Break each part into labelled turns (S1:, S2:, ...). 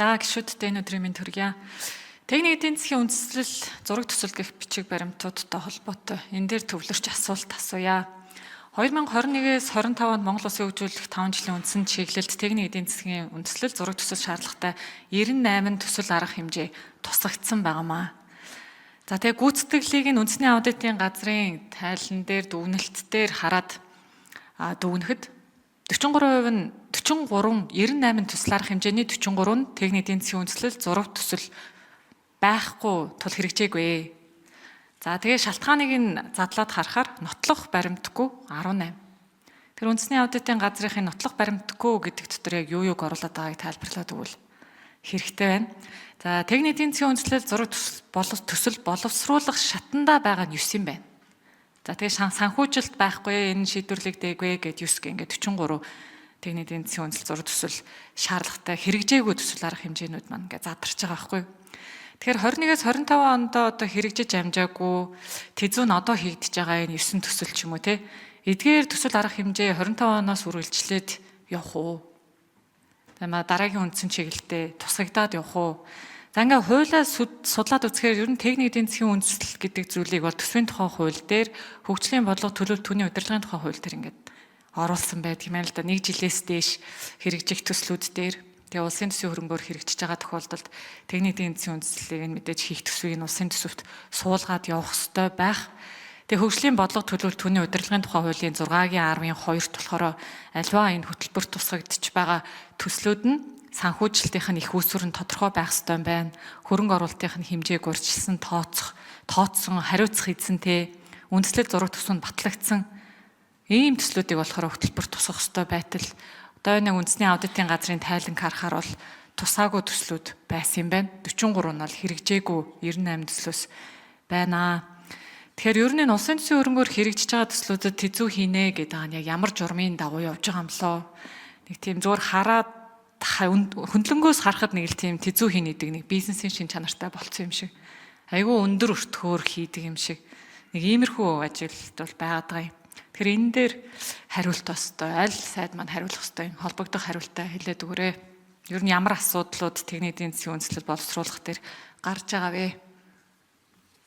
S1: За гишүүдтэй энэ өдрийн минь төргийа. Техник эдийн засгийн үндэслэл зураг төсөл гэх бичиг баримтуудтай холбоотой энэ дээр төвлөрч асуулт асууя. 2021-с 25 онд Монгол Улсын хөгжүүлэх 5 жилийн үндсэн чиглэлд техник эдийн засгийн үндэслэл зураг төсөл шаардлагатай 98 төсөл арга хэмжээ тусгагдсан байнамаа. За тэгээ гүйцэтгэлийг нь үндэсний аудитын газрын тайлан дээр дүгнэлт дээр хараад дүгнэхэд 43% нь 98 төсөл арга хэмжээний 43 нь техник эдийн засгийн үндэслэл зураг төсөл байхгүй тул хэрэгжээгүй. За тэгээ шалтгааныг нь задлаад харахаар нотлох баримтгүй 18. Тэр үндэсний аудитын газрын нотлох баримтгүй гэдэг дотор яг юу юуг оруулаад байгааг тайлбарлаад өгвөл хэрэгтэй байна. За техник эдийн засгийн үндэслэл зураг төсөл боловсруулах шатандаа байгаа нь 9 юм байна. За тэгээ санхүүжилт байхгүй энэ шийдвэрлэг дээгвэ гэд 9 ингээд 43 техник эдийн засгийн үндэслэл зураг төсөл шаардлагатай хэрэгжээгүй төсөл арга хэмжээнүүд маань ингээд задарч байгаа байхгүй. Тэгэхээр 21-с 25 онд одоо хэрэгжиж амжаагүй тэзүү нь одоо хийгдэж байгаа энэ 9 төсөл ч юм уу те. Эдгээр төсөл арга хэмжээ 25 оноос үргэлжлээд явах уу? Тамаа дараагийн үндсэн чиглэлдээ тусгагдаад явах уу? За ингээ хуулиа судлаад үзэхээр ер нь техник эдийн засгийн үндэслэл гэдэг зүйлийг бол төсвийн тухай хууль дээр хөгжлийн бодлого төлөвлөлт түүний удирдлагын тухай хууль дээр ингээд оруулсан байдаг юм л да. 1 жилээс дээш хэрэгжих төслүүд дээр тэгээ улсын төсвийн хөрөнгөөр хэрэгжиж байгаа тохиолдолд техник эдийн засгийн үндэслэлийг нь мэдээж хийх төсвийг нь улсын төсөвт суулгаад явах ёстой байх. Тэгээ хөгжлийн бодлого төлөвлөлт түүний удирдлагын тухай хуулийн 6-гийн 10-ийн 2-т болохоор альва энэ хөтөлбөрт тусгагдчих байгаа төслүүд нь санхүүжилтийн их үүсвэр нь тодорхой байх ёстой юм байна. Хөрөнгө оруулалтын хэмжээг урьдчилсан тооцсон хариуцах эзэнтэй үндэслэл зураг төсөв нь батлагдсан ийм төслүүдийг болохоор хөтөлбөрт тусгах ёстой байтал одоо нэг үндэсний аудитын газрын тайланг харахаар бол тусаагүй төслүүд байсан юм байна. 43 нь бол хэрэгжээгүй 98 төслөөс байна. Тэгэхээр ер нь улсын төсвийн хөрөнгөөр хэрэгжиж байгаа төслүүдэд тэзүү хийнэ гэдэг нь яг ямар журмын дагуу явж байгаа юм лоо. Нэг тийм зур хараад хөндлөнгөөс харахад нэг л тийм тэзүү хийнэ гэдэг нэг бизнесийн шин чанартай болцсон юм шиг. Айгүй өндөр өртгөөр хийдэг юм шиг. Нэг иймэрхүү ажилт бол байгаад байгаа юм. Тэгэхээр энэ дээр хариулт өстой аль сайд маань хариулах ёстой юм холбогдох хариултаа хэлээд өгөөрэй. Ер нь ямар асуудлууд техник эдийн засгийн үндэслэл боловсруулах дээр гарч байгаа вэ?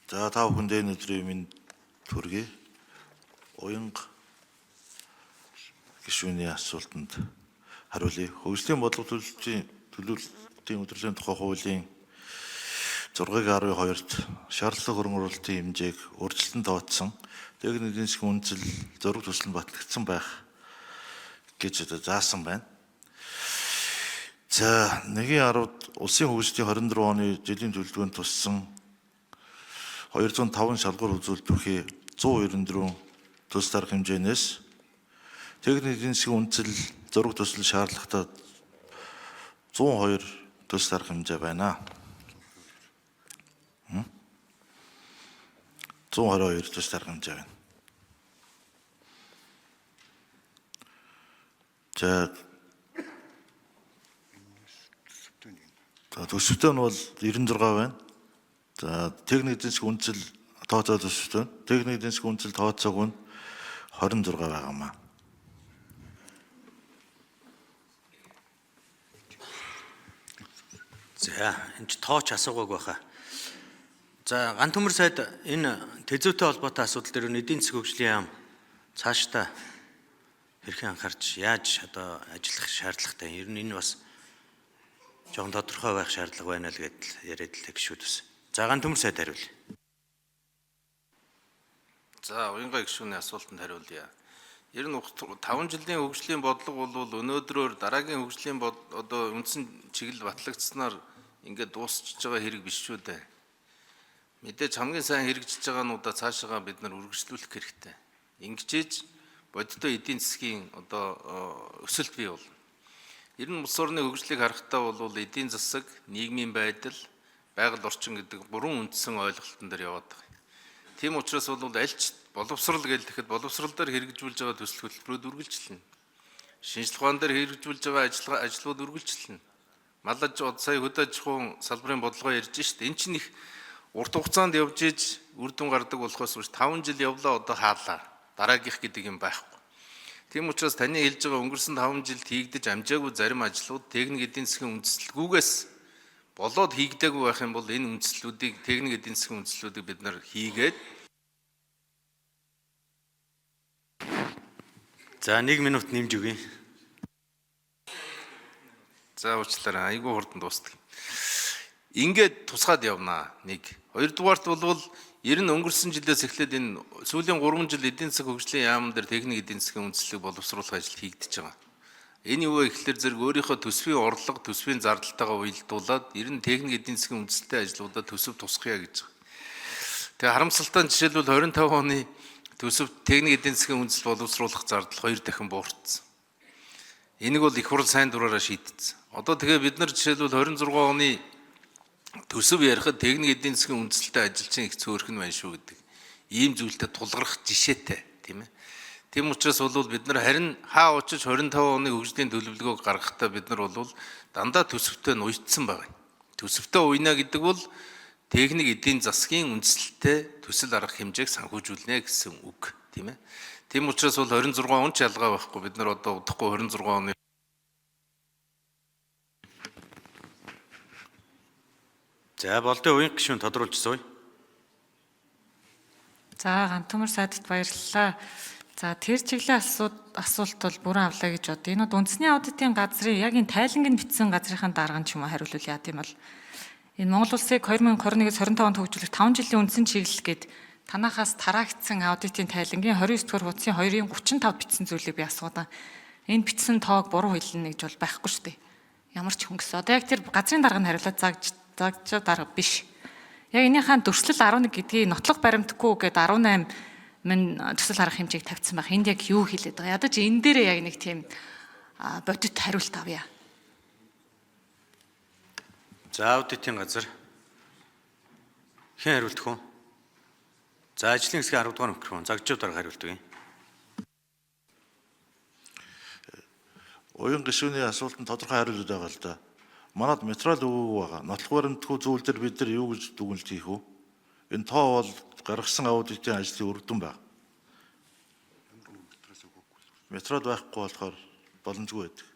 S2: За та бүхэндээ энэ өдрийн минь төргий. Уянга гишүүний асуултанд хариулъя. Хөгжлийн бодлого төлөвлөлтийн удирдлагын тухай хуулийн 6-12-т шаардлага хөрөнгө оруулалтын хэмжээг өөрчлөлтөнд тооцсон техник эдийн засгийн үндэслэл зураг төсөл нь батлагдсан байх гэж заасан байна. За 1-10-д улсын хөгжлийн 24 оны жилийн төлөвлөгөөнд туссан 205 шалгуур үзүүлбэрхий 194 төсөл арга хэмжээнээс техник эдийн засгийн үндэслэл зураг төсөл шаардлагатай 102 төсөл арга хэмжээ байна. 122 төсөл арга хэмжээ байна. За төсөвтэй нь бол 96 байна. За техник эдийн засгийн үндэслэл тооцоо төсөвтэй. Техник эдийн засгийн үндэслэл тооцоог нь 26 байгаамаа.
S3: За энэ ч тооч асуугааг байхаа. За ган төмөр сайд энэ тэзүүтэй холбоотой асуудал дээр эдийн засгийн хөгжлийн яам цаашдаа хэрхэн анхаарч яаж одоо ажиллах шаардлагатай. Ер нь энэ бас жоохон тодорхой байх шаардлага байна л гэдэл яриад л гişүүд бас. За ган төмөр сайд хариул.
S4: За уянга гишүүний асуултанд хариулъя. Ер нь 5 жилийн хөгжлийн бодлого бол өнөөдрөөр дараагийн хөгжлийн одоо үндсэн чиглэл батлагдсанаар ингээд дуусчихж байгаа хэрэг биш шүү дээ. Мэдээж хамгийн сайн хэрэгжиж байгаануудаа цаашаа бид нар үргэлжлүүлэх хэрэгтэй. Ингэжээж бодиттой эдийн засгийн одоо өсөлт бий болно. Ер нь улс орны хөгжлийг харахтаа бол эдийн засаг, нийгмийн байдал, байгаль орчин гэдэг 3 үндсэн ойлголтон дээр яваад байгаа. Тийм учраас бол аль ч боловсрал гэхэд боловсрал дээр хэрэгжүүлж байгаа төсөл хөтөлбөрүүд үргэлжлэнэ. Шинжлэх ухаан дээр хэрэгжүүлж байгаа ажлууд үргэлжлэнэ. Малаж сая хөдөө аж ахуйн салбарын бодлогоо ярьж штэ. Энд чинь их урт хугацаанд явж иж үр дүн гардаг болохоос биш 5 жил явлаа одоо хаалаа. Дараагийнх гэдэг юм байхгүй. Тийм учраас таны хэлж байгаа өнгөрсөн 5 жилд хийгдэж амжаагүй зарим ажлууд техник эдийн засгийн үндэслэлгүйгээс болоод хийгдээгүй байх юм бол энэ үндэслэлүүдийг техник эдийн засгийн үндэслэлүүдийг бид нар хийгээд
S3: За 1 минут нэмж өгье.
S4: за уучлаарай айгүй хурдан дуустал. Ингээд тусгаад явнаа. Нэг. Хоёрдугаарт бол ер нь өнгөрсөн жилээс эхлээд энэ сүүлийн 3 жил эдийн засаг хөгжлийн яамн дээр техник эдийн засгийн үндэслэлийг боловсруулах ажил хийгдэж байгаа. Энэ юу вэ гэхэлэр зэрэг өөрийнхөө төсвийн орлого, төсвийн зардалтайгаа уялдуулаад ер нь техник эдийн засгийн үндэслэлтэй ажлуудад төсөв тусгая гэж байгаа. Тэгээ харамсалтай нь жишээлбэл 25 оны төсөв техник эдийн засгийн үндэслэл боловсруулах зардал 2 дахин буурсан. Энийг бол их хурл сайн дураараа шийдсэн. Одоо тэгээ бид нар жишээлбэл 26 оны төсөв ярихад техник эдийн засгийн үндэслэлтэй ажилчин их цөөрхөн байна шүү гэдэг ийм зүйлтэй тулгарх жишээтэй тийм ээ. Тийм учраас бол бид нар харин хаа очиж 25 оны хөгжлийн төлөвлөгөөг гаргахдаа бид нар бол дандаа төсөвтэй нь уйдсан байгаа. Төсөвтэй уйна гэдэг бол техник эдийн засгийн үндэслэлтэй төсөл арга хэмжээг санхүүжүүлнэ гэсэн үг тийм ээ. Тийм учраас бол 26 он ч ялгаа байхгүй бид нар одоо удахгүй 26 оны
S3: За болдын уян гишүүн тодруулж сууя.
S1: За Гантүмэр сайдад баярлалаа. За тэр чиглэлийн асуулт бол бүрэн авлаа гэж бод. Энэ бол үндэсний аудитын газрын яг энэ тайлангийн бичсэн газрынхаа дарга ч юм уу хариулвал яа тийм бол энэ Монгол улсыг 2021-с 25 онд хөгжүүлэх 5 жилийн үндсэн чиглэл гээд танахаас тараагдсан аудитын тайлангийн 29 дугаар хуудсын 2-ын 35 бичсэн зүйлийг би асуудаа. Энэ бичсэн тоог буруу хэлнэ гэж бол байхгүй шүү дээ. Ямар ч хөнгөс. Одоо яг тэр газрын дарга нь хариулаад загч дарга биш. Яг энийхээ дөрслөл 11 гэдгийг нотлох баримтгүй гээд 18 минь төсөл арга хэмжээг тавьсан байх. Энд яг юу хэлээд байгаа? Ядаж энэ дээрээ яг нэг тийм бодит хариулт авъя.
S3: За аудитын газар хэн хариулдах вэ? За ажлын хэсгийн 10 дугаар микрофон загжуу дарга хариулдаг юм.
S2: Уян гишүүний асуултанд тодорхой хариулт байгаа л да. Манад материал өгөөгүй байгаа. Нотлох баримтгүй зүйл дээр бид нар юу гэж дүгнэлт хийх вэ? Энэ тоо бол гаргасан аудитын ажлын үр дүн байна. Материал байхгүй болохоор боломжгүй байдаг.